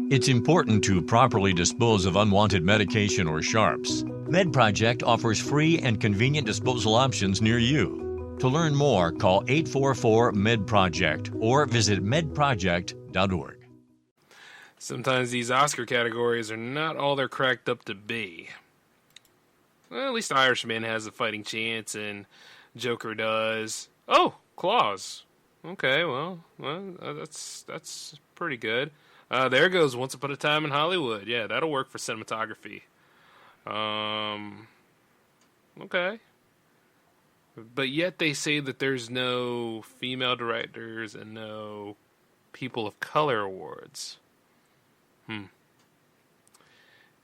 It's important to properly dispose of unwanted medication or sharps. MedProject offers free and convenient disposal options near you. To learn more, call 844-MED-PROJECT or visit medproject.org. Sometimes these Oscar categories are not all they're cracked up to be. Well, at least Irishman has a fighting chance, and Joker does. Oh, Claws. Okay, well, that's pretty good. There goes Once Upon a Time in Hollywood. Yeah, that'll work for cinematography. Okay. But yet they say that there's no female directors and no people of color awards.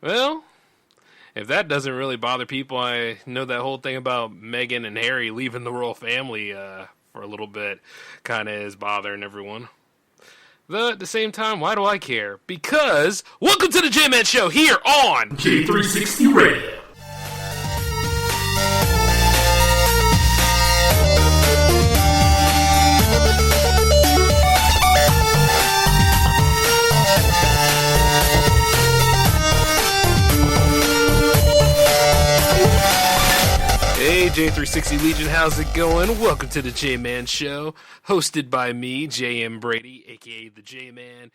Well, if that doesn't really bother people, I know that whole thing about Meghan and Harry leaving the royal family for a little bit kind of is bothering everyone. At the same time, why do I care? Because welcome to the J-Man Show here on J360 Radio. Hey, J360 Legion, how's it going? Welcome to the J-Man Show, hosted by me, J.M. Brady, a.k.a. the J-Man,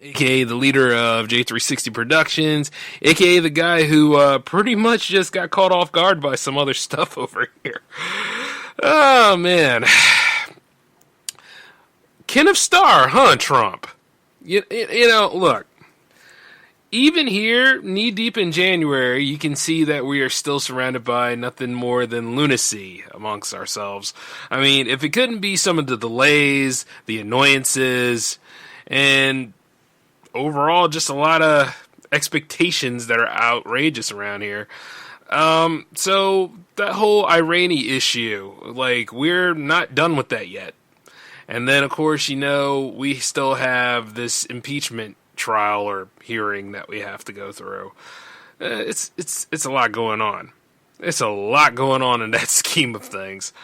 a.k.a. the leader of J360 Productions, a.k.a. the guy who pretty much just got caught off guard by some other stuff over here. Oh, man. Ken of Star, huh, Trump? You know, look. Even here, knee-deep in January, you can see that we are still surrounded by nothing more than lunacy amongst ourselves. I mean, if it couldn't be some of the delays, the annoyances, and overall just a lot of expectations that are outrageous around here. So that whole Irani issue, like, we're not done with that yet. And then, of course, you know, we still have this impeachment trial or hearing that we have to go through. It's a lot going on. It's a lot going on in that scheme of things.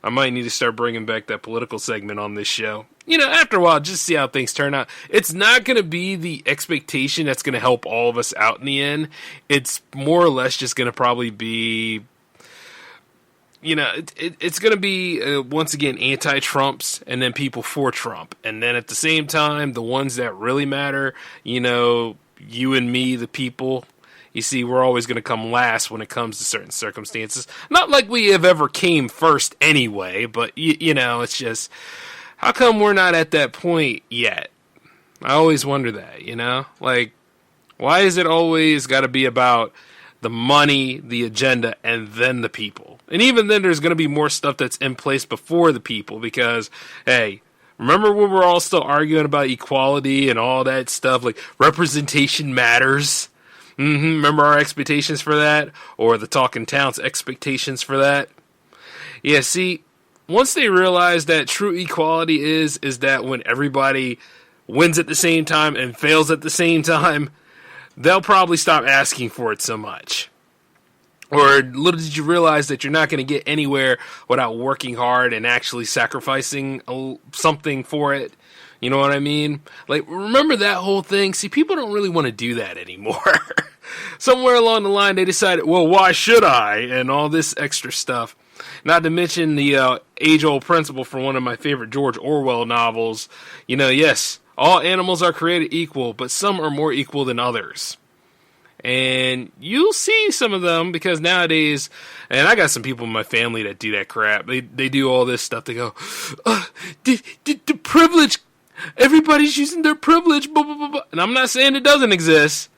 I might need to start bringing back that political segment on this show. You know, after a while, just see how things turn out. It's not going to be the expectation that's going to help all of us out in the end. It's more or less just going to probably be, you know, it's going to be, once again, anti-Trumps and then people for Trump. And then at the same time, the ones that really matter, you know, you and me, the people, you see, we're always going to come last when it comes to certain circumstances. Not like we have ever came first anyway, but, you know, it's just, how come we're not at that point yet? I always wonder that, you know? Like, why is it always got to be about the money, the agenda, and then the people? And even then, there's going to be more stuff that's in place before the people because, hey, remember when we're all still arguing about equality and all that stuff? Like, representation matters. Remember our expectations for that? Or the Talking Towns expectations for that? Yeah, see, once they realize that true equality is that when everybody wins at the same time and fails at the same time, they'll probably stop asking for it so much. Or little did you realize that you're not going to get anywhere without working hard and actually sacrificing something for it. You know what I mean? Like, remember that whole thing? See, people don't really want to do that anymore. Somewhere along the line, they decided, well, why should I? And all this extra stuff. Not to mention the age-old principle from one of my favorite George Orwell novels. You know, yes, all animals are created equal, but some are more equal than others. And you'll see some of them because nowadays, and I got some people in my family that do that crap. They do all this stuff. They go, the privilege, everybody's using their privilege, blah, blah, blah, blah. And I'm not saying it doesn't exist.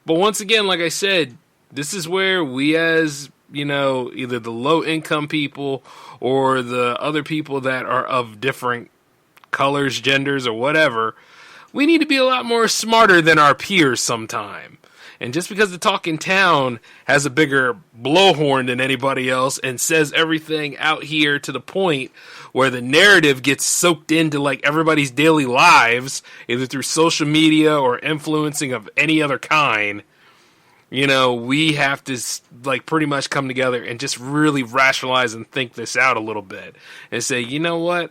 But once again, like I said, this is where we as, you know, either the low-income people or the other people that are of different colors, genders, or whatever, we need to be a lot more smarter than our peers sometime. And just because the Talking Town has a bigger blowhorn than anybody else and says everything out here to the point where the narrative gets soaked into like everybody's daily lives, either through social media or influencing of any other kind, you know, we have to like pretty much come together and just really rationalize and think this out a little bit and say, you know what?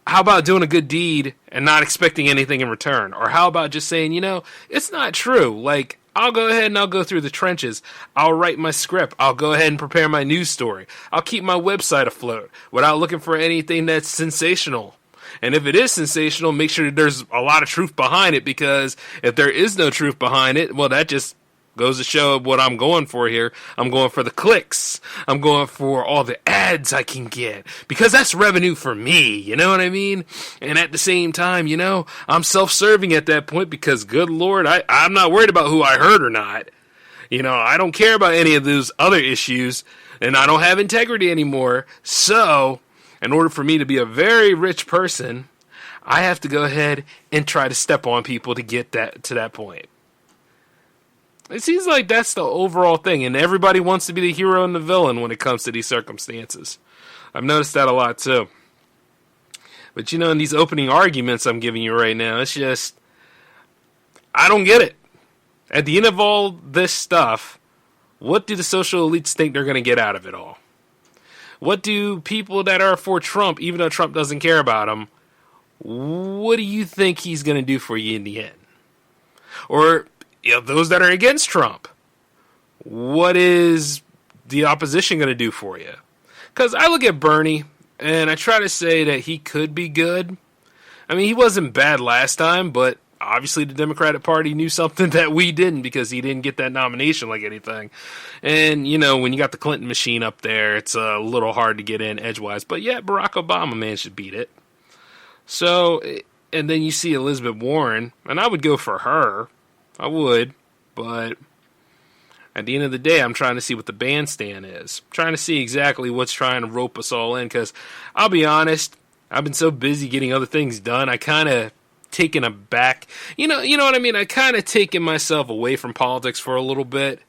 how about doing a good deed and not expecting anything in return? Or how about just saying, it's not true. Like, I'll go ahead and I'll go through the trenches. I'll write my script. I'll go ahead and prepare my news story. I'll keep my website afloat without looking for anything that's sensational. And if it is sensational, make sure that there's a lot of truth behind it, because if there is no truth behind it, well, that just goes to show what I'm going for here. I'm going for the clicks. I'm going for all the ads I can get, because that's revenue for me. You know what I mean? And at the same time, I'm self-serving at that point, because good Lord, I'm not worried about who I hurt or not. I don't care about any of those other issues, and I don't have integrity anymore. So, in order for me to be a very rich person, I have to go ahead and try to step on people to get that to that point. It seems like that's the overall thing, and everybody wants to be the hero and the villain when it comes to these circumstances. I've noticed that a lot too. But in these opening arguments I'm giving you right now, it's just, I don't get it. At the end of all this stuff, what do the social elites think they're going to get out of it all? What do people that are for Trump, even though Trump doesn't care about them, what do you think he's going to do for you in the end? Or those that are against Trump, what is the opposition going to do for you? Because I look at Bernie, and I try to say that he could be good. I mean, he wasn't bad last time, but obviously the Democratic Party knew something that we didn't, because he didn't get that nomination like anything. And, when you got the Clinton machine up there, it's a little hard to get in edgewise. But yeah, Barack Obama managed to beat it. So, and then you see Elizabeth Warren, and I would go for her. I would, but at the end of the day, I'm trying to see what the bandstand is. I'm trying to see exactly what's trying to rope us all in, because I'll be honest, I've been so busy getting other things done, I kind of taken aback. You know what I mean? I kind of taken myself away from politics for a little bit,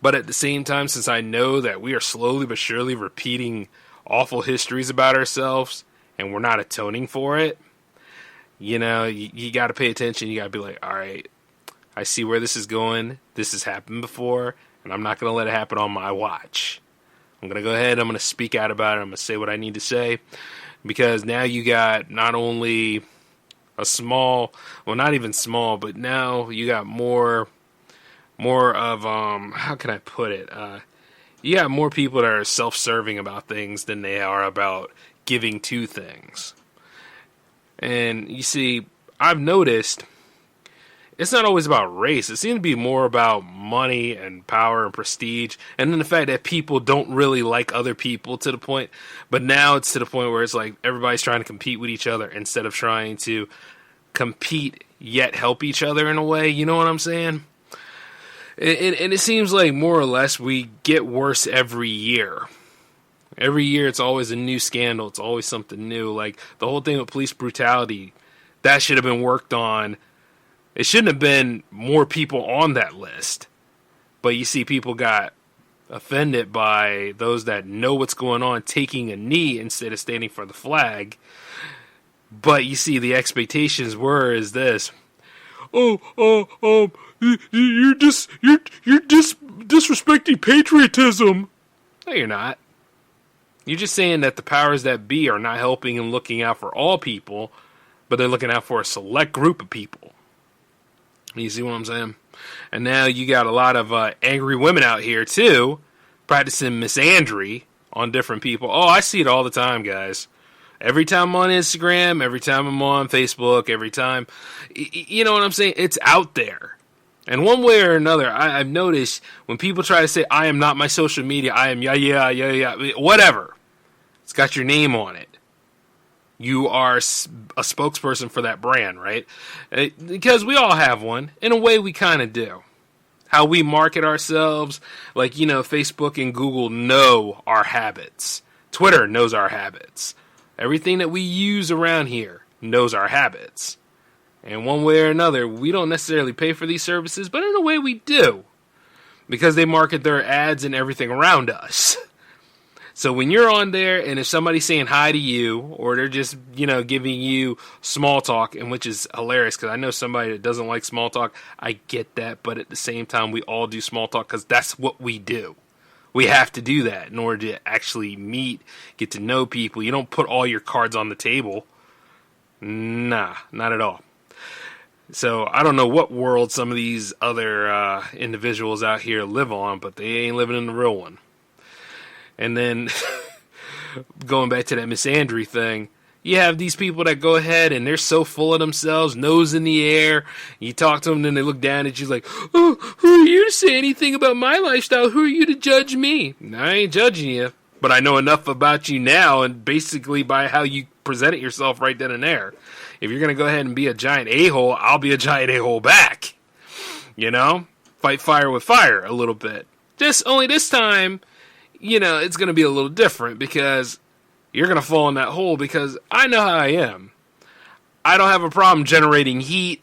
but at the same time, since I know that we are slowly but surely repeating awful histories about ourselves, and we're not atoning for it, you got to pay attention. You got to be like, all right, I see where this is going. This has happened before, and I'm not going to let it happen on my watch. I'm going to go ahead, I'm going to speak out about it, I'm going to say what I need to say, because now you got not only a small, well, not even small, but now you got more of, how can I put it? You got more people that are self-serving about things than they are about giving to things. And you see, I've noticed it's not always about race. It seems to be more about money and power and prestige. And then the fact that people don't really like other people to the point. But now it's to the point where it's like everybody's trying to compete with each other instead of trying to compete yet help each other in a way. You know what I'm saying? And it seems like more or less we get worse every year. Every year it's always a new scandal. It's always something new. Like the whole thing with police brutality, that should have been worked on. It shouldn't have been more people on that list. But you see people got offended by those that know what's going on taking a knee instead of standing for the flag. But you see the expectations were is this. You're disrespecting patriotism. No, you're not. You're just saying that the powers that be are not helping and looking out for all people, but they're looking out for a select group of people. You see what I'm saying? And now you got a lot of angry women out here, too, practicing misandry on different people. Oh, I see it all the time, guys. Every time I'm on Instagram, every time I'm on Facebook, every time. You know what I'm saying? It's out there. And one way or another, I've noticed when people try to say, I am not my social media, I am yeah, whatever. It's got your name on it. You are a spokesperson for that brand, right? Because we all have one. In a way, we kind of do. How we market ourselves, like, Facebook and Google know our habits. Twitter knows our habits. Everything that we use around here knows our habits. And one way or another, we don't necessarily pay for these services, but in a way we do. Because they market their ads and everything around us. So when you're on there and if somebody's saying hi to you or they're just, giving you small talk, and which is hilarious because I know somebody that doesn't like small talk. I get that. But at the same time, we all do small talk because that's what we do. We have to do that in order to actually meet, get to know people. You don't put all your cards on the table. Nah, not at all. So I don't know what world some of these other individuals out here live on, but they ain't living in the real one. And then going back to that misandry thing, you have these people that go ahead and they're so full of themselves, nose in the air. You talk to them, then they look down at you like, "Oh, who are you to say anything about my lifestyle? Who are you to judge me?" I ain't judging you, but I know enough about you now, and basically by how you presented yourself right then and there. If you're going to go ahead and be a giant a-hole, I'll be a giant a-hole back. You know? Fight fire with fire a little bit. Just only this time, you know, it's going to be a little different because you're going to fall in that hole because I know how I am. I don't have a problem generating heat,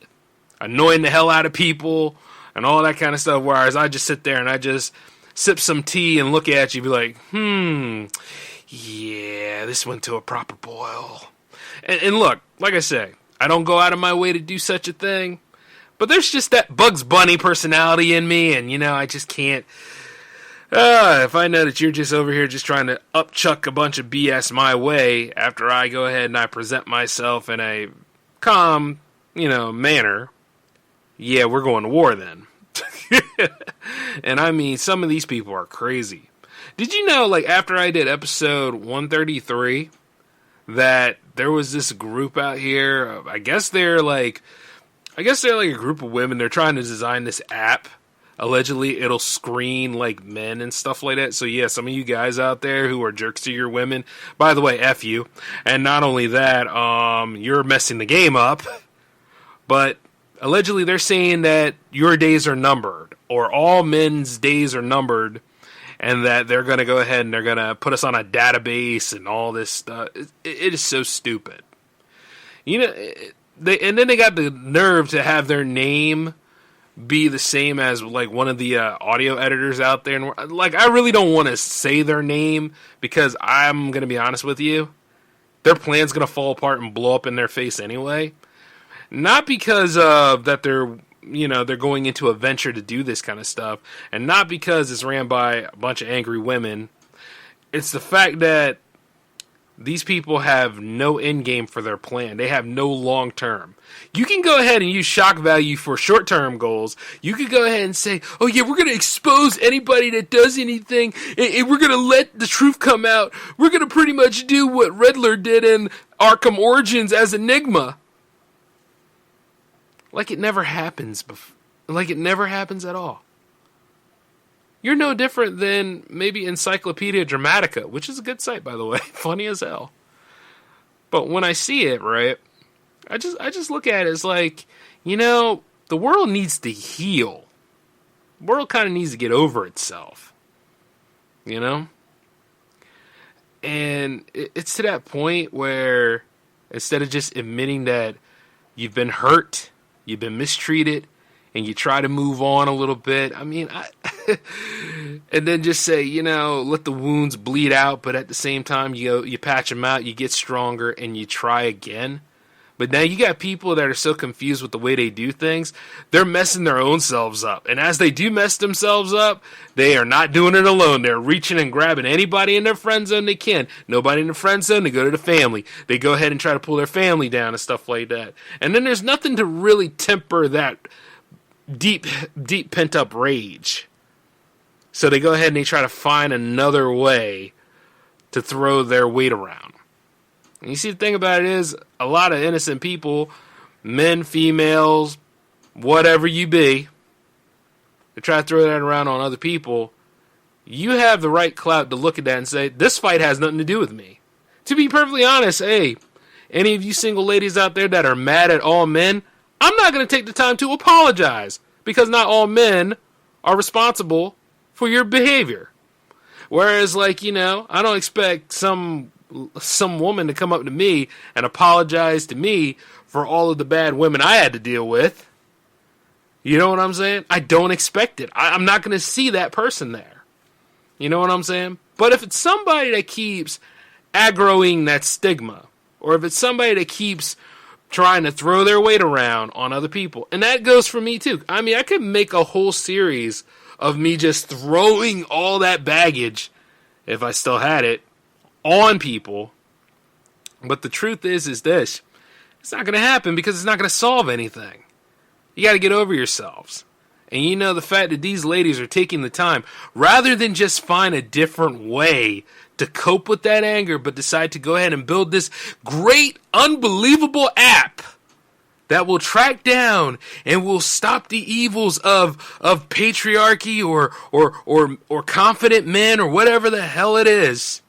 annoying the hell out of people, and all that kind of stuff, whereas I just sit there and I just sip some tea and look at you and be like, yeah, this went to a proper boil. And look, like I say, I don't go out of my way to do such a thing, but there's just that Bugs Bunny personality in me, and, you know, I just can't. If I know that you're just over here just trying to upchuck a bunch of BS my way after I go ahead and I present myself in a calm, you know, manner, yeah, we're going to war then. And I mean, some of these people are crazy. Did you know, like, after I did episode 133, that there was this group out here, I guess they're like a group of women, they're trying to design this app. Allegedly, it'll screen, like, men and stuff like that. So, yeah, some of you guys out there who are jerks to your women, by the way, F you. And not only that, you're messing the game up. But, allegedly, they're saying that your days are numbered, or all men's days are numbered, and that they're going to go ahead and they're going to put us on a database and all this stuff. It is so stupid. You know, and then they got the nerve to have their name be the same as, like, one of the audio editors out there. And, like, I really don't want to say their name because I'm going to be honest with you. Their plan's going to fall apart and blow up in their face anyway. Not because that they're going into a venture to do this kind of stuff, and not because it's ran by a bunch of angry women. It's the fact that these people have no end game for their plan. They have no long term. You can go ahead and use shock value for short term goals. You could go ahead and say, "Oh yeah, we're going to expose anybody that does anything, and we're going to let the truth come out. We're going to pretty much do what Riddler did in Arkham Origins as Enigma." Like it never happens like it never happens at all. You're no different than maybe Encyclopedia Dramatica, which is a good site, by the way. Funny as hell. But when I see it, right, I just look at it as like, you know, the world needs to heal. The world kind of needs to get over itself. You know? And it's to that point where instead of just admitting that you've been hurt, you've been mistreated, and you try to move on a little bit. I mean, and then just say, you know, let the wounds bleed out, but at the same time, you patch them out, you get stronger, and you try again. But now you got people that are so confused with the way they do things, they're messing their own selves up. And as they do mess themselves up, they are not doing it alone. They're reaching and grabbing anybody in their friend zone they can. Nobody in the friend zone, they go to the family. They go ahead and try to pull their family down and stuff like that. And then there's nothing to really temper that deep pent-up rage. So they go ahead and they try to find another way to throw their weight around. And you see, the thing about it is, a lot of innocent people, men, females, whatever you be, they try to throw that around on other people. You have the right clout to look at that and say, this fight has nothing to do with me. To be perfectly honest, hey, any of you single ladies out there that are mad at all men, I'm not going to take the time to apologize, because not all men are responsible for your behavior. Whereas, like, you know, I don't expect some woman to come up to me and apologize to me for all of the bad women I had to deal with. You know what I'm saying? I don't expect it. I'm not going to see that person there. You know what I'm saying? But if it's somebody that keeps aggroing that stigma, or if it's somebody that keeps trying to throw their weight around on other people, and that goes for me too. I mean, I could make a whole series of me just throwing all that baggage, if I still had it, on people. But the truth is this. It's not going to happen because it's not going to solve anything. You got to get over yourselves. And you know, the fact that these ladies are taking the time, rather than just find a different way to cope with that anger, but decide to go ahead and build this great, unbelievable app that will track down and will stop the evils of patriarchy or confident men or whatever the hell it is.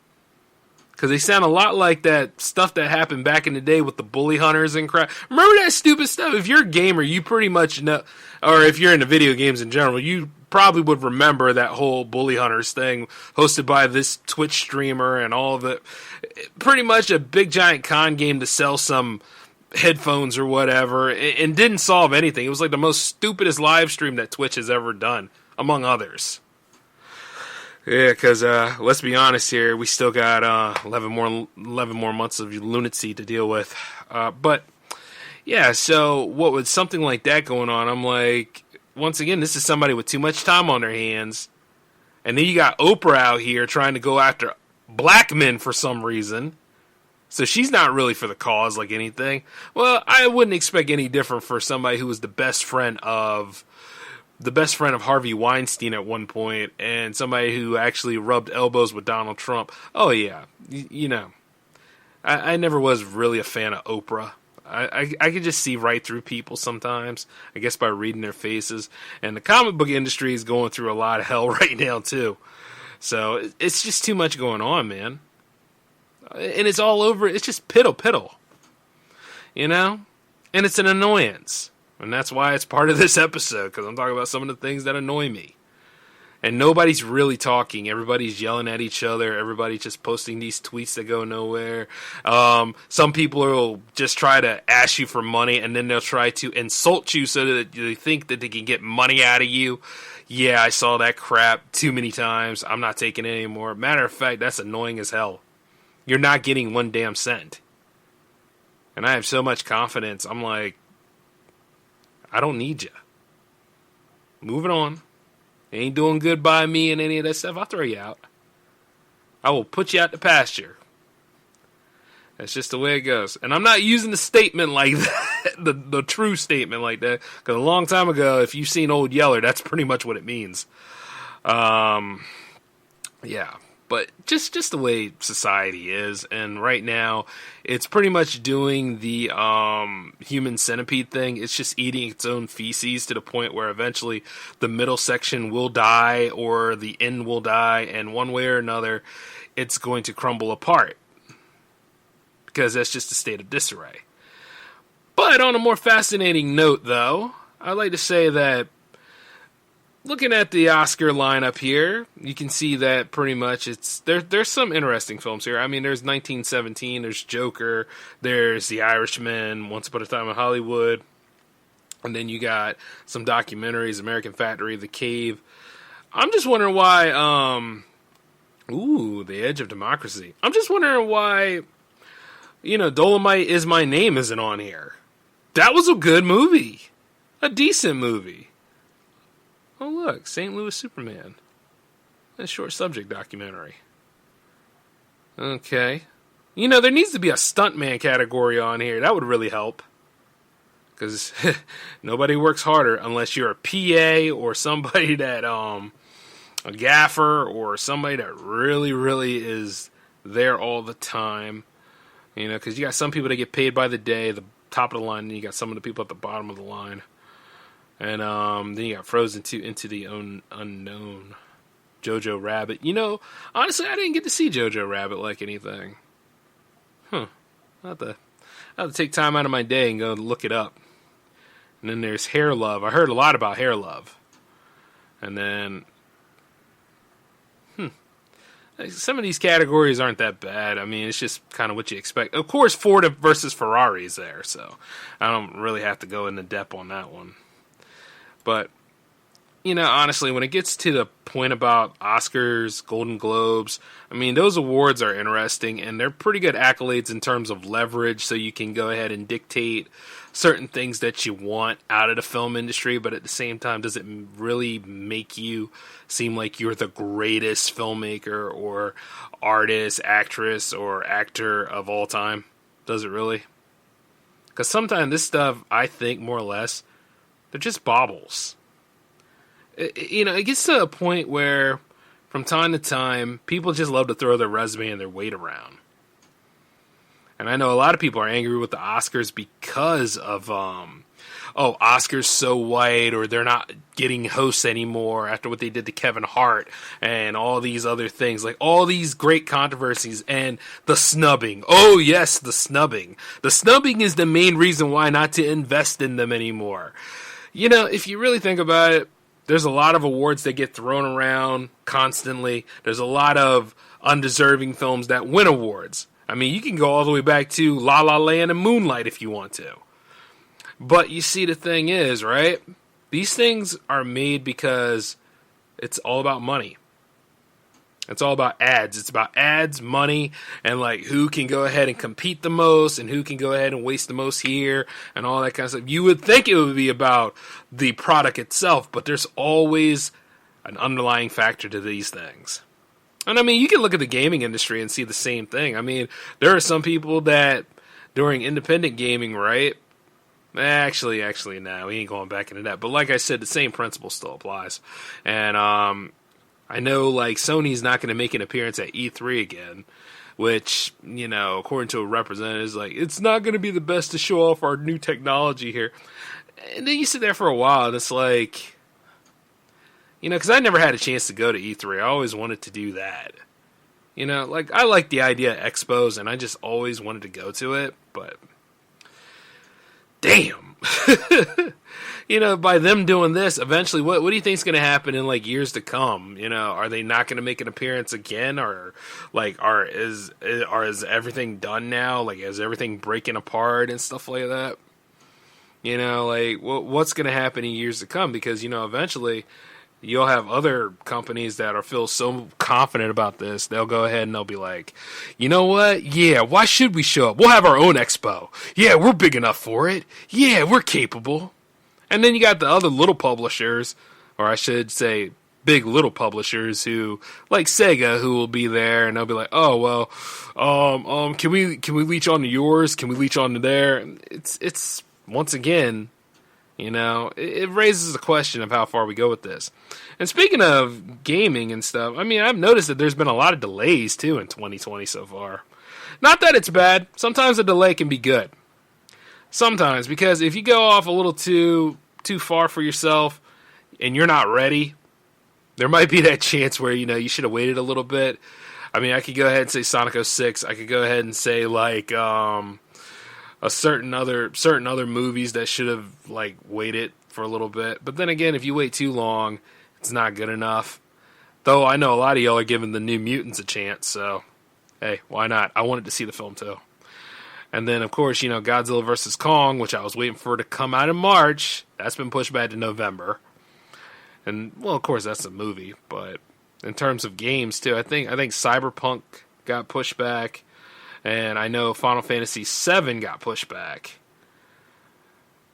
Because they sound a lot like that stuff that happened back in the day with the bully hunters and crap. Remember that stupid stuff? If you're a gamer, you pretty much know, or if you're into video games in general, you probably would remember that whole bully hunters thing hosted by this Twitch streamer and all of it. Pretty much a big giant con game to sell some headphones or whatever, and didn't solve anything. It was like the most stupidest live stream that Twitch has ever done, among others. Yeah, because let's be honest here, we still got 11 more months of lunacy to deal with. But yeah, so what with something like that going on, I'm like, once again, this is somebody with too much time on their hands. And then you got Oprah out here trying to go after black men for some reason. So she's not really for the cause like anything. Well, I wouldn't expect any different for somebody who was the best friend of Harvey Weinstein at one point, and somebody who actually rubbed elbows with Donald Trump. Oh yeah, you know, I never was really a fan of Oprah. I could just see right through people sometimes, I guess by reading their faces. And the comic book industry is going through a lot of hell right now too. So it's just too much going on, man. And it's all over. It's just piddle, you know? And it's an annoyance. And that's why it's part of this episode, because I'm talking about some of the things that annoy me. And nobody's really talking. Everybody's yelling at each other. Everybody's just posting these tweets that go nowhere. Some people will just try to ask you for money, and then they'll try to insult you so that they think that they can get money out of you. Yeah, I saw that crap too many times. I'm not taking it anymore. Matter of fact, that's annoying as hell. You're not getting one damn cent. And I have so much confidence. I'm like, I don't need you. Moving on. Ain't doing good by me and any of that stuff. I'll throw you out. I will put you out to pasture. That's just the way it goes. And I'm not using the statement like that, the true statement like that, because a long time ago, if you've seen Old Yeller, that's pretty much what it means. Yeah. But just the way society is, and right now, it's pretty much doing the human centipede thing. It's just eating its own feces to the point where eventually the middle section will die or the end will die, and one way or another, it's going to crumble apart. Because that's just a state of disarray. But on a more fascinating note, though, I'd like to say that looking at the Oscar lineup here, you can see that pretty much there's some interesting films here. I mean, there's 1917, there's Joker, there's The Irishman, Once Upon a Time in Hollywood, and then you got some documentaries, American Factory, The Cave. I'm just wondering why, The Edge of Democracy. I'm just wondering why, Dolomite Is My Name isn't on here. That was a good movie. A decent movie. Oh, look, St. Louis Superman. A short subject documentary. Okay. There needs to be a stuntman category on here. That would really help. Because nobody works harder unless you're a PA or somebody that, a gaffer or somebody that really, really is there all the time. Because you got some people that get paid by the day, the top of the line, and you got some of the people at the bottom of the line. And then you got Frozen 2 Into the Unknown. Jojo Rabbit. Honestly, I didn't get to see Jojo Rabbit like anything. I'll have to take time out of my day and go look it up. And then there's Hair Love. I heard a lot about Hair Love. And then some of these categories aren't that bad. I mean, it's just kind of what you expect. Of course, Ford versus Ferrari is there, so I don't really have to go into depth on that one. But, honestly, when it gets to the point about Oscars, Golden Globes, I mean, those awards are interesting, and they're pretty good accolades in terms of leverage, so you can go ahead and dictate certain things that you want out of the film industry, but at the same time, does it really make you seem like you're the greatest filmmaker or artist, actress, or actor of all time? Does it really? Because sometimes this stuff, I think, more or less, they're just baubles. It gets to a point where, from time to time, people just love to throw their resume and their weight around. And I know a lot of people are angry with the Oscars because of, Oscars so white, or they're not getting hosts anymore after what they did to Kevin Hart, and all these other things, like all these great controversies, and the snubbing. Oh yes, the snubbing. The snubbing is the main reason why not to invest in them anymore. If you really think about it, there's a lot of awards that get thrown around constantly. There's a lot of undeserving films that win awards. I mean, you can go all the way back to La La Land and Moonlight if you want to. But you see, the thing is, right? These things are made because it's all about money. It's all about ads. It's about ads, money, and like who can go ahead and compete the most and who can go ahead and waste the most here and all that kind of stuff. You would think it would be about the product itself, but there's always an underlying factor to these things. And I mean, you can look at the gaming industry and see the same thing. I mean, there are some people that during independent gaming, right? Actually, no, we ain't going back into that. But like I said, the same principle still applies. And I know, like, Sony's not going to make an appearance at E3 again, which, according to a representative, is like, it's not going to be the best to show off our new technology here. And then you sit there for a while, and it's like, because I never had a chance to go to E3. I always wanted to do that. Like, I like the idea of expos, and I just always wanted to go to it, but damn. By them doing this, eventually, what do you think is going to happen in, like, years to come? Are they not going to make an appearance again? Or, like, is everything done now? Like, is everything breaking apart and stuff like that? What's going to happen in years to come? Because, eventually you'll have other companies that feel so confident about this, they'll go ahead and they'll be like, you know what? Yeah, why should we show up? We'll have our own expo. Yeah, we're big enough for it. Yeah, we're capable. And then you got the other little publishers, or I should say big little publishers who, like Sega, who will be there and they'll be like, oh, well, can we leech onto yours? Can we leech onto there? It's once again, it raises a question of how far we go with this. And speaking of gaming and stuff, I mean, I've noticed that there's been a lot of delays, too, in 2020 so far. Not that it's bad. Sometimes a delay can be good. Sometimes, because if you go off a little too far for yourself and you're not ready, there might be that chance where, you should have waited a little bit. I mean, I could go ahead and say Sonic 06. I could go ahead and say, like, certain other movies that should have, like, waited for a little bit. But then again, if you wait too long, it's not good enough. Though I know a lot of y'all are giving the New Mutants a chance, so hey, why not? I wanted to see the film too. And then, of course, Godzilla vs. Kong, which I was waiting for to come out in March, that's been pushed back to November. And, well, of course, that's a movie, but in terms of games, too, I think Cyberpunk got pushed back. And I know Final Fantasy VII got pushed back.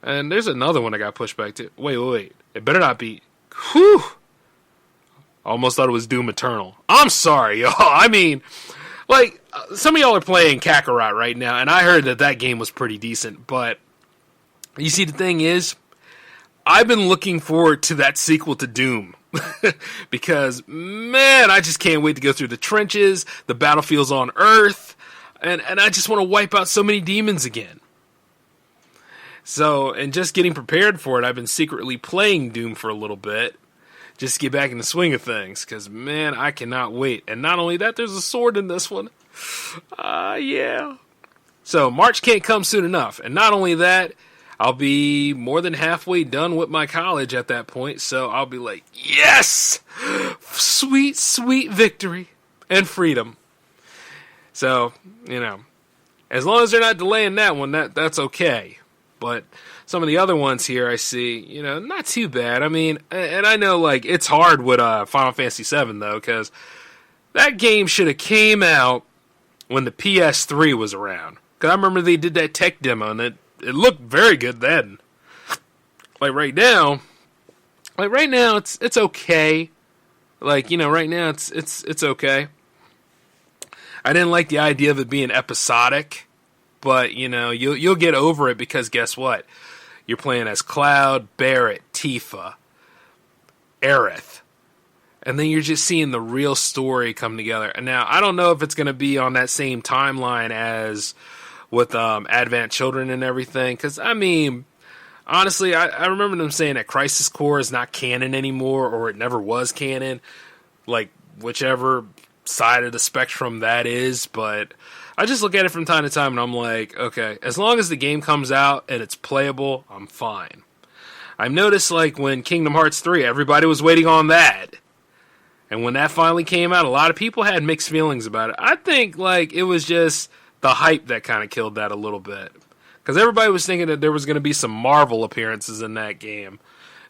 And there's another one that got pushed back too. Wait. It better not be. Whew! I almost thought it was Doom Eternal. I'm sorry, y'all. I mean, like, some of y'all are playing Kakarot right now, and I heard that game was pretty decent. But, you see, the thing is, I've been looking forward to that sequel to Doom. Because, man, I just can't wait to go through the trenches, the battlefields on Earth. And I just want to wipe out so many demons again. So, and just getting prepared for it, I've been secretly playing Doom for a little bit. Just to get back in the swing of things. Because, man, I cannot wait. And not only that, there's a sword in this one. Yeah. So, March can't come soon enough. And not only that, I'll be more than halfway done with my college at that point. So, I'll be like, yes! Sweet, sweet victory. And freedom. So, as long as they're not delaying that one, that's okay. But some of the other ones here I see, not too bad. I mean, and I know, like, it's hard with Final Fantasy VII, though, because that game should have came out when the PS3 was around. Because I remember they did that tech demo, and it looked very good then. Like, right now, it's okay. Like, right now, it's okay. I didn't like the idea of it being episodic, but you'll get over it because guess what? You're playing as Cloud, Barrett, Tifa, Aerith. And then you're just seeing the real story come together. And now, I don't know if it's going to be on that same timeline as with Advent Children and everything. Because, honestly, I remember them saying that Crisis Core is not canon anymore, or it never was canon. Like, whichever side of the spectrum that is. But I just look at it from time to time and I'm like, okay, as long as the game comes out and it's playable, I'm fine. I've noticed, like, when Kingdom Hearts 3, everybody was waiting on that. And when that finally came out, a lot of people had mixed feelings about it. I think, like, it was just the hype that kind of killed that a little bit. Because everybody was thinking that there was going to be some Marvel appearances in that game.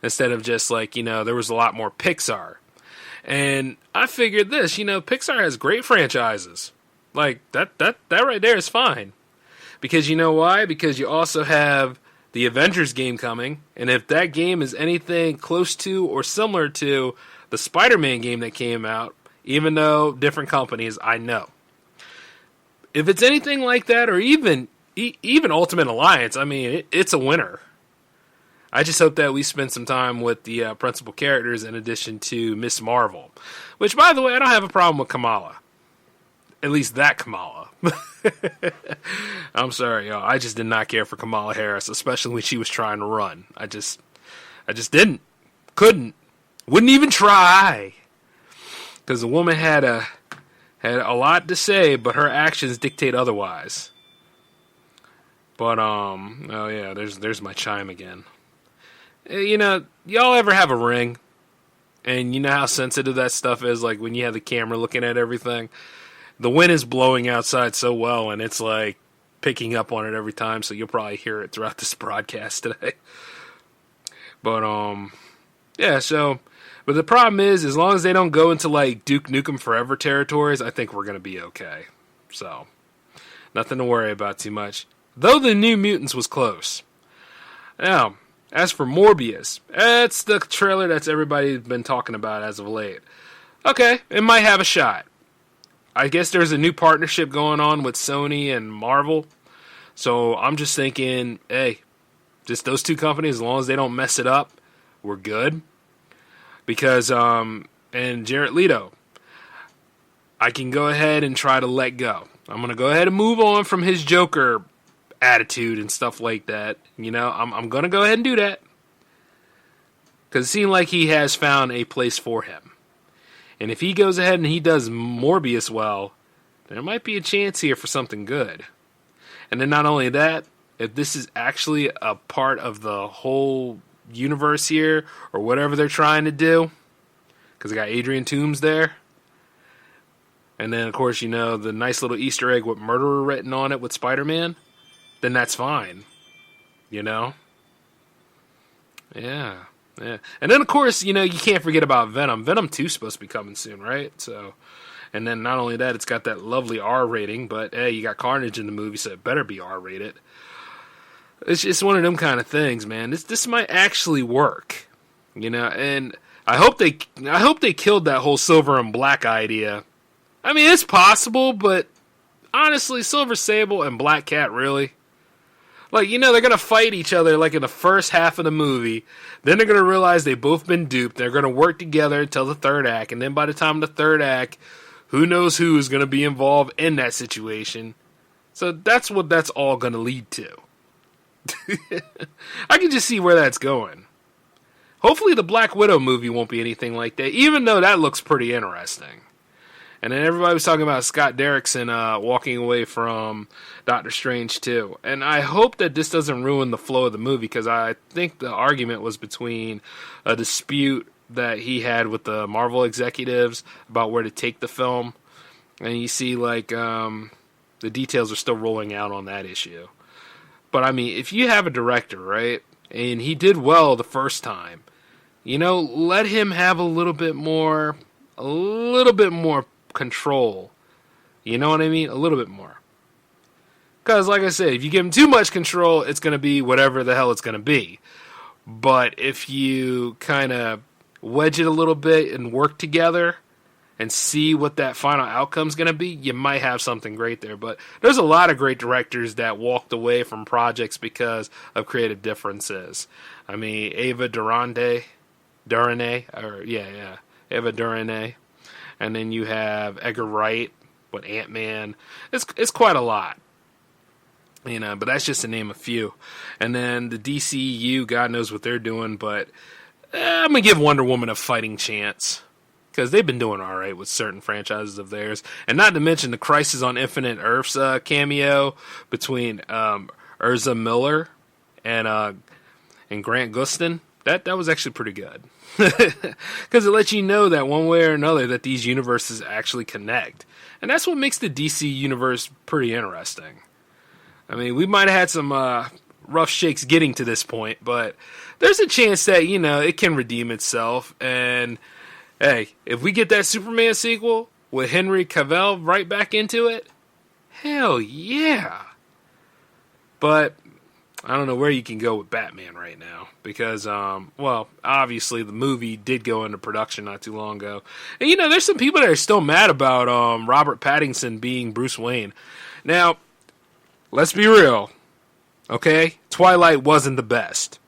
Instead of just, like, there was a lot more Pixar. And I figured this, Pixar has great franchises. Like, that right there is fine. Because you know why? Because you also have the Avengers game coming. And if that game is anything close to or similar to the Spider-Man game that came out, even though different companies, I know. If it's anything like that, or even Ultimate Alliance, it's a winner. I just hope that we spend some time with the principal characters in addition to Miss Marvel. Which, by the way, I don't have a problem with Kamala. At least that Kamala. I'm sorry, y'all. I just did not care for Kamala Harris, especially when she was trying to run. I just didn't. Couldn't. Wouldn't even try. Because the woman had a lot to say, but her actions dictate otherwise. But, oh yeah, there's my chime again. Y'all ever have a ring? And you know how sensitive that stuff is, like when you have the camera looking at everything? The wind is blowing outside so well, and it's like picking up on it every time, so you'll probably hear it throughout this broadcast today. But, yeah, so... But the problem is, as long as they don't go into, like, Duke Nukem Forever territories, I think we're going to be okay. So, nothing to worry about too much. Though the New Mutants was close. Now, as for Morbius, that's the trailer that's everybody's been talking about as of late. Okay, it might have a shot. I guess there's a new partnership going on with Sony and Marvel. So, I'm just thinking, hey, just those two companies, as long as they don't mess it up, we're good. Because, and Jared Leto, I can go ahead and try to let go. I'm going to go ahead and move on from his Joker attitude and stuff like that. I'm going to go ahead and do that. Because it seems like he has found a place for him. And if he goes ahead and he does Morbius well, there might be a chance here for something good. And then not only that, if this is actually a part of the whole universe here, or whatever they're trying to do, because I got Adrian Toomes there, and then of course the nice little Easter egg with murderer written on it with Spider-Man, then that's fine, yeah, and then of course you can't forget about Venom 2 is supposed to be coming soon, right? So, and then not only that, it's got that lovely R rating, but hey, you got Carnage in the movie, so it better be R rated. It's just one of them kind of things, man. This might actually work, and I hope they killed that whole Silver and Black idea. It's possible, but honestly, Silver Sable and Black Cat, really? Like, they're going to fight each other like in the first half of the movie. Then they're going to realize they've both been duped. They're going to work together until the third act. And then by the time of the third act, who knows who is going to be involved in that situation. So that's what that's all going to lead to. I can just see where that's going. Hopefully the Black Widow movie won't be anything like that, even though that looks pretty interesting. And then everybody was talking about Scott Derrickson walking away from Doctor Strange 2. And I hope that this doesn't ruin the flow of the movie, because I think the argument was between a dispute that he had with the Marvel executives about where to take the film. And you see, like, the details are still rolling out on that issue. But, if you have a director, right, and he did well the first time, let him have a little bit more control. You know what I mean? A little bit more. Because, like I said, if you give him too much control, it's going to be whatever the hell it's going to be. But if you kind of wedge it a little bit and work together, and see what that final outcome's going to be, you might have something great there. But there's a lot of great directors that walked away from projects because of creative differences. I mean, Ava DuVernay, Ava DuVernay. And then you have Edgar Wright with Ant-Man. It's quite a lot. You know, but that's just to name a few. And then the DCEU, God knows what they're doing, but I'm going to give Wonder Woman a fighting chance. Because they've been doing all right with certain franchises of theirs. And not to mention the Crisis on Infinite Earths cameo between Urza Miller and Grant Gustin. That was actually pretty good. Because it lets you know that one way or another that these universes actually connect. And that's what makes the DC universe pretty interesting. I mean, we might have had some rough shakes getting to this point, but there's a chance that, you know, it can redeem itself. And hey, if we get that Superman sequel with Henry Cavill right back into it, hell yeah. But I don't know where you can go with Batman right now because, well, obviously the movie did go into production not too long ago. And, you know, there's some people that are still mad about Robert Pattinson being Bruce Wayne. Now, let's be real, okay? Twilight wasn't the best.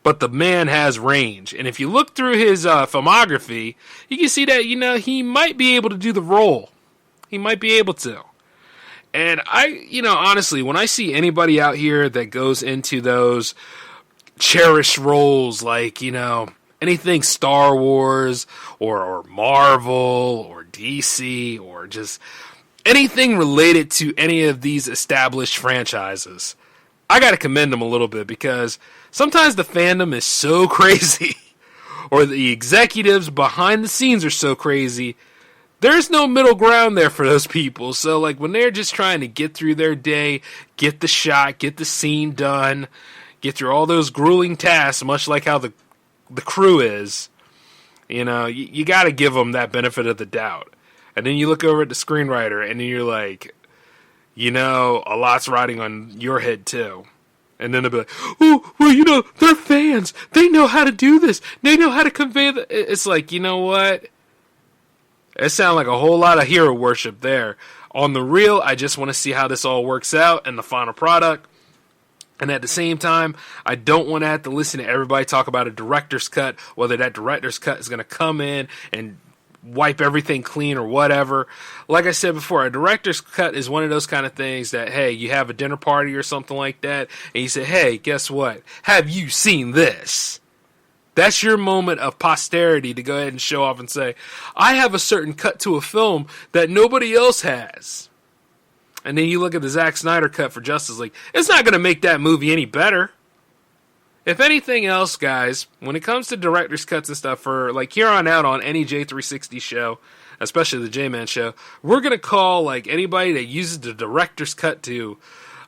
But the man has range. And if you look through his filmography, you can see that, you know, he might be able to do the role. He might be able to. And honestly, when I see anybody out here that goes into those cherished roles, like, you know, anything Star Wars or Marvel or DC or just anything related to any of these established franchises, I got to commend them a little bit because sometimes the fandom is so crazy or the executives behind the scenes are so crazy. There's no middle ground there for those people. So, like, when they're just trying to get through their day, get the shot, get the scene done, get through all those grueling tasks, much like how the crew is, you know, you got to give them that benefit of the doubt. And then you look over at the screenwriter, and then you're like, you know, a lot's riding on your head, too. And then they'll be like, oh, well, you know, they're fans. They know how to do this. They know how to convey It's like, you know what? It sounds like a whole lot of hero worship there. On the real, I just want to see how this all works out in the final product. And at the same time, I don't want to have to listen to everybody talk about a director's cut, whether that director's cut is going to come in and wipe everything clean or whatever. Like I said before, a director's cut is one of those kind of things that, hey, you have a dinner party or something like that, and you say, hey, guess what? Have you seen this? That's your moment of posterity to go ahead and show off and say, I have a certain cut to a film that nobody else has. And then you look at the Zack Snyder cut for Justice League. It's not going to make that movie any better. If anything else, guys, when it comes to director's cuts and stuff, for like here on out on any J360 show, especially the J-Man show, we're going to call like anybody that uses the director's cut to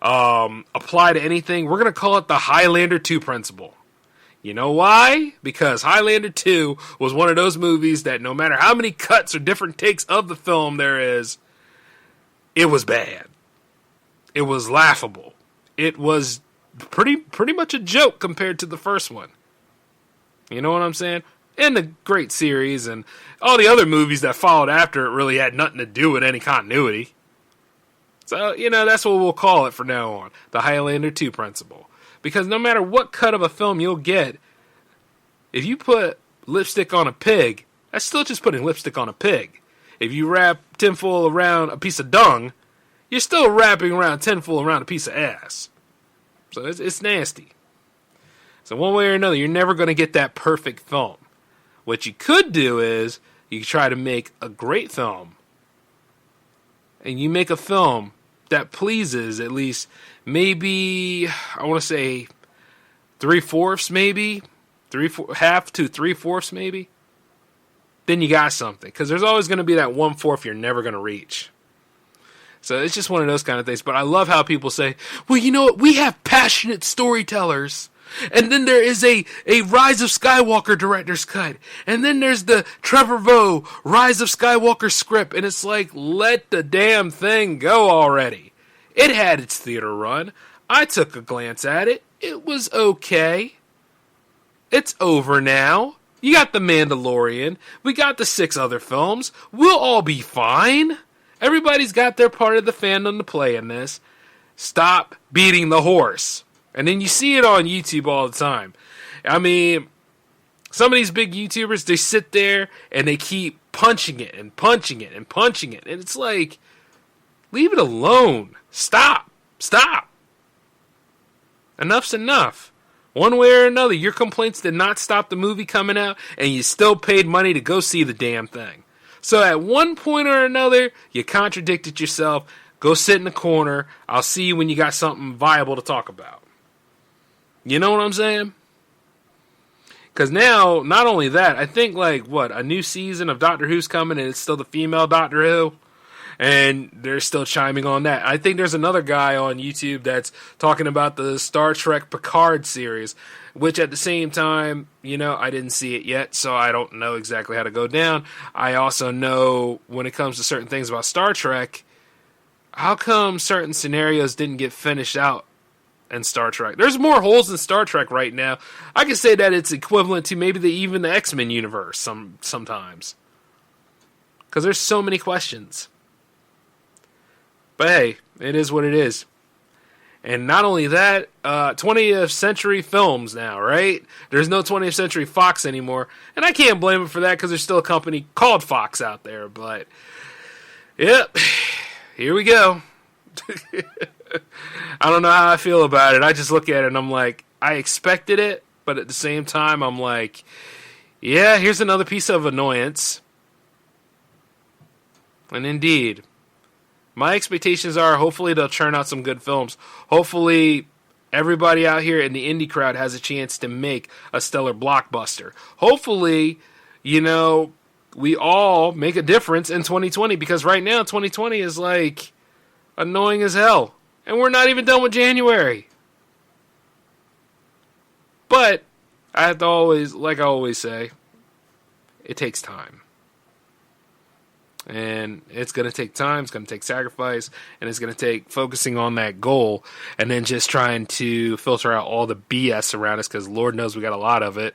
apply to anything, we're going to call it the Highlander 2 principle. You know why? Because Highlander 2 was one of those movies that no matter how many cuts or different takes of the film there is, it was bad. It was laughable. It was pretty much a joke compared to the first one. You know what I'm saying? And the great series and all the other movies that followed after it really had nothing to do with any continuity. So, you know, that's what we'll call it from now on. The Highlander 2 principle. Because no matter what cut of a film you'll get, if you put lipstick on a pig, that's still just putting lipstick on a pig. If you wrap tinfoil around a piece of dung, you're still wrapping around tinfoil around a piece of ass. So it's nasty. So one way or another, you're never going to get that perfect film. What you could do is you try to make a great film. And you make a film that pleases at least maybe, I want to say 3/4 maybe, half to 3/4 maybe. Then you got something. Because there's always going to be that 1/4 you're never going to reach. So it's just one of those kind of things. But I love how people say, well, you know what? We have passionate storytellers. And then there is a Rise of Skywalker director's cut. And then there's the Trevor Vo Rise of Skywalker script. And it's like, let the damn thing go already. It had its theater run. I took a glance at it. It was okay. It's over now. You got The Mandalorian. We got the 6 other films. We'll all be fine. Everybody's got their part of the fandom to play in this. Stop beating the horse. And then you see it on YouTube all the time. I mean, some of these big YouTubers, they sit there and they keep punching it and punching it and punching it. And it's like, leave it alone. Stop. Enough's enough. One way or another, your complaints did not stop the movie coming out, and you still paid money to go see the damn thing. So at one point or another, you contradicted yourself. Go sit in the corner. I'll see you when you got something viable to talk about. You know what I'm saying? Because now, not only that, I think a new season of Doctor Who's coming, and it's still the female Doctor Who. And they're still chiming on that. I think there's another guy on YouTube that's talking about the Star Trek Picard series, which at the same time, I didn't see it yet, so I don't know exactly how to go down. I also know when it comes to certain things about Star Trek, how come certain scenarios didn't get finished out in Star Trek? There's more holes in Star Trek right now. I can say that it's equivalent to maybe even the X-Men universe sometimes. Because there's so many questions. But hey, it is what it is. And not only that, 20th Century Films now, right? There's no 20th Century Fox anymore. And I can't blame them for that because there's still a company called Fox out there. But, yep, here we go. I don't know how I feel about it. I just look at it and I'm like, I expected it. But at the same time, I'm like, yeah, here's another piece of annoyance. And indeed, my expectations are hopefully they'll churn out some good films. Hopefully everybody out here in the indie crowd has a chance to make a stellar blockbuster. Hopefully, we all make a difference in 2020 because right now 2020 is annoying as hell. And we're not even done with January. But I have to always, like I always say, it takes time. And it's going to take time, it's going to take sacrifice, and it's going to take focusing on that goal and then just trying to filter out all the BS around us because Lord knows we got a lot of it.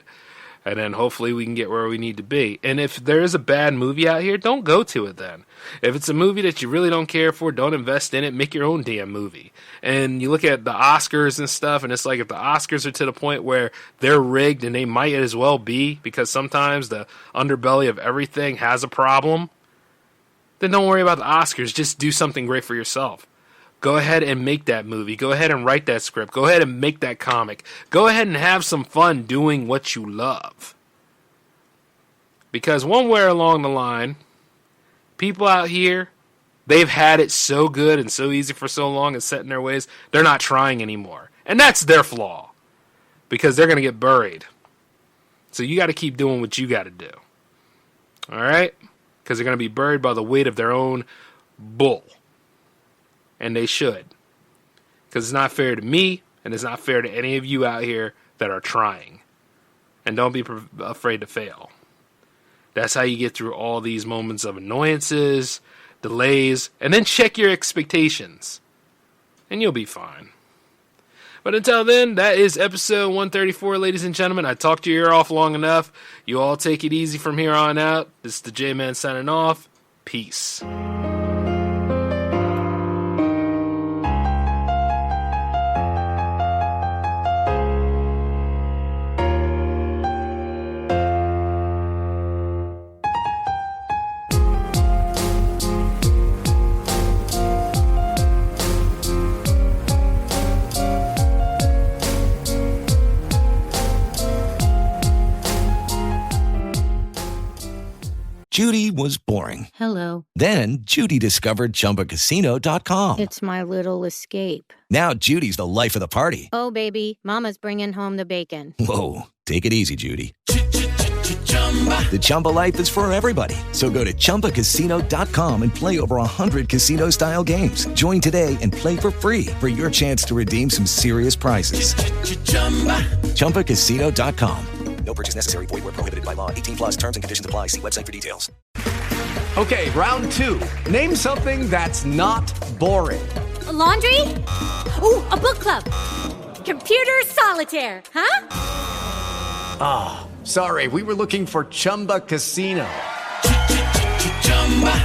And then hopefully we can get where we need to be. And if there is a bad movie out here, don't go to it then. If it's a movie that you really don't care for, don't invest in it. Make your own damn movie. And you look at the Oscars and stuff, and it's like if the Oscars are to the point where they're rigged, and they might as well be because sometimes the underbelly of everything has a problem, then don't worry about the Oscars. Just do something great for yourself. Go ahead and make that movie. Go ahead and write that script. Go ahead and make that comic. Go ahead and have some fun doing what you love. Because one way along the line, people out here, they've had it so good and so easy for so long and set in their ways, they're not trying anymore. And that's their flaw. Because they're going to get buried. So you got to keep doing what you got to do. Alright? Because they're going to be buried by the weight of their own bull. And they should. Because it's not fair to me, and it's not fair to any of you out here that are trying. And don't be afraid to fail. That's how you get through all these moments of annoyances, delays, and then check your expectations. And you'll be fine. But until then, that is episode 134, ladies and gentlemen. I talked your ear off long enough. You all take it easy from here on out. This is the J-Man signing off. Peace. Judy was boring. Hello. Then Judy discovered ChumbaCasino.com. It's my little escape. Now Judy's the life of the party. Oh, baby, mama's bringing home the bacon. Whoa, take it easy, Judy. The Chumba life is for everybody. So go to ChumbaCasino.com and play over 100 casino-style games. Join today and play for free for your chance to redeem some serious prizes. ChumbaCasino.com. No purchase necessary. Void where prohibited by law. 18 plus terms and conditions apply. See website for details. Okay, round two. Name something that's not boring. A laundry? Ooh, a book club. Computer solitaire, huh? Sorry, we were looking for Chumba Casino.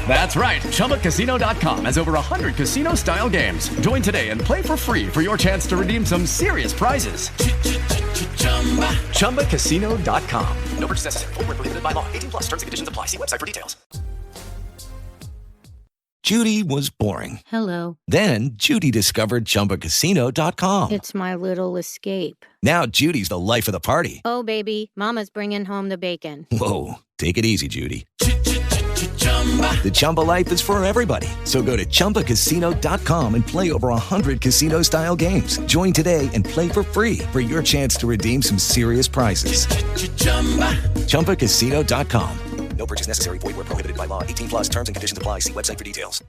That's right. ChumbaCasino.com has over 100 casino-style games. Join today and play for free for your chance to redeem some serious prizes. ChumbaCasino.com. No purchase necessary. Void where prohibited by law. 18 plus. Terms and conditions apply. See website for details. Judy was boring. Hello. Then Judy discovered ChumbaCasino.com. It's my little escape. Now Judy's the life of the party. Oh, baby, mama's bringing home the bacon. Whoa, take it easy, Judy. The Chumba life is for everybody. So go to ChumbaCasino.com and play over 100 casino-style games. Join today and play for free for your chance to redeem some serious prizes. ChumbaCasino.com. No purchase necessary. Void where prohibited by law. 18 plus terms and conditions apply. See website for details.